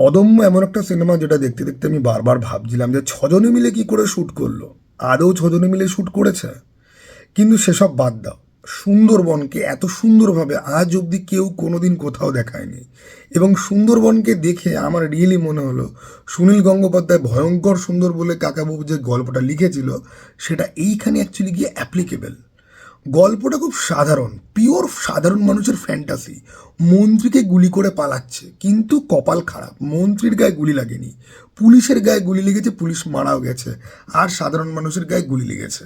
অদম্য এমন একটা সিনেমা যেটা দেখতে দেখতে আমি বারবার ভাবছিলাম যে ছজনে মিলে কি করে শ্যুট করলো। আদৌ ছজনে মিলে শ্যুট করেছে? কিন্তু সেসব বাদ দাও, সুন্দরবনকে এত সুন্দরভাবে আজ অবধি কেউ কোনোদিন কোথাও দেখায়নি। এবং সুন্দরবনকে দেখে আমার রিয়েলি মনে হলো সুনীল গঙ্গোপাধ্যায় ভয়ঙ্কর সুন্দর বলে কাকাবাবু যে গল্পটা লিখেছিল সেটা এইখানে অ্যাকচুয়ালি গিয়ে অ্যাপ্লিকেবল। গল্পটা খুব সাধারণ, পিওর সাধারণ মানুষের ফ্যান্টাসি। মন্ত্রীকে গুলি করে পালাচ্ছে, কিন্তু কপাল খারাপ, মন্ত্রীর গায়ে গুলি লাগেনি, পুলিশের গায়ে গুলি লেগেছে, পুলিশ মারাও গেছে, আর সাধারণ মানুষের গায়ে গুলি লেগেছে।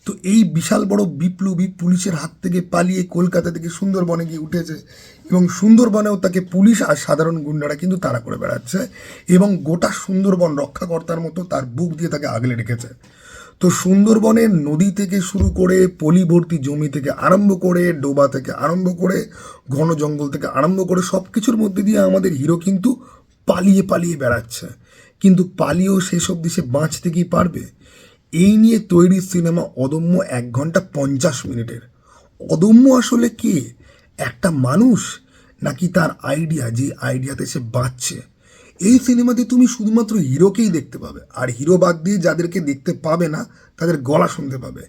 তো এই বিশাল বড় বিপ্লবী পুলিশের হাত থেকে পালিয়ে কলকাতা থেকে সুন্দরবনে গিয়ে উঠেছে, এবং সুন্দরবনেও তাকে পুলিশ আর সাধারণ গুন্ডারা কিন্তু তাড়া করে বেড়াচ্ছে, এবং গোটা সুন্দরবন রক্ষাকর্তার মতো তার বুক দিয়ে তাকে আগলে রেখেছে। তো সুন্দরবনের নদী থেকে শুরু করে পলিভর্তি জমি থেকে আরম্ভ করে ডোবা থেকে আরম্ভ করে ঘন জঙ্গল থেকে আরম্ভ করে সব কিছুর মধ্যে দিয়ে আমাদের হিরো কিন্তু পালিয়ে পালিয়ে বেড়াচ্ছে। কিন্তু পালিয়েও সেসব দেশে বাঁচতে কি পারবে? এই নিয়ে তৈরি সিনেমা অদম্য 1 ঘন্টা 50 মিনিটের। অদম্য আসলে কে? একটা মানুষ, নাকি তার আইডিয়া, যে আইডিয়াতে সে বাঁচছে? এই সিনেমাতে তুমি শুধুমাত্র হিরোকেই দেখতে পাবে, আর হিরো বাদ দিয়ে যাদেরকে দেখতে পাবে না তাদের গলা শুনতে পাবে।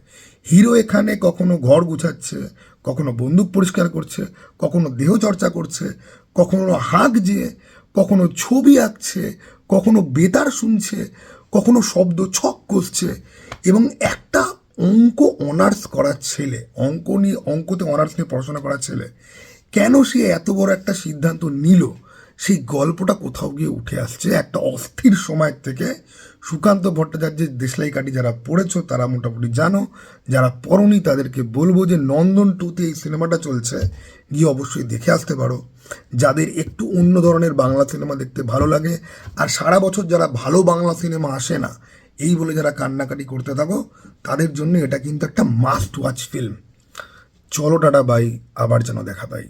হিরো এখানে কখনো ঘর গুছাচ্ছে, কখনো বন্দুক পরিষ্কার করছে, কখনো দেহ চর্চা করছে, কখনো হাঁকছে, কখনো ছবি আঁকছে, কখনো বেতার শুনছে, কখনো শব্দ ছক কষছে। এবং একটা অঙ্ক অনার্স করা ছেলে, অঙ্কতে অনার্স নিয়ে পড়াশোনা করা ছেলে, কেন সে এত বড় একটা সিদ্ধান্ত নিল, সেই গল্পটা কোথাও গিয়ে উঠে আসছে একটা অস্থির সময় থেকে। সুকান্ত ভট্টাচার্যের দেশলাই কাঠি যারা পড়েছো তারা মোটামুটি জানো, যারা পড়নি তাদেরকে বলবো যে নন্দন টুতে এই সিনেমাটা চলছে, গিয়ে অবশ্যই দেখে আসতে পারো। যাদের একটু অন্য ধরনের বাংলা সিনেমা দেখতে ভালো লাগে, আর সারা বছর যারা ভালো বাংলা সিনেমা আসে না এই বলে যারা কান্নাকাটি করতে থাকো, তাদের জন্য এটা কিন্তু একটা মাস্ট ওয়াচ ফিল্ম। চলো টাটা বাই, আবার যেন দেখা পাই।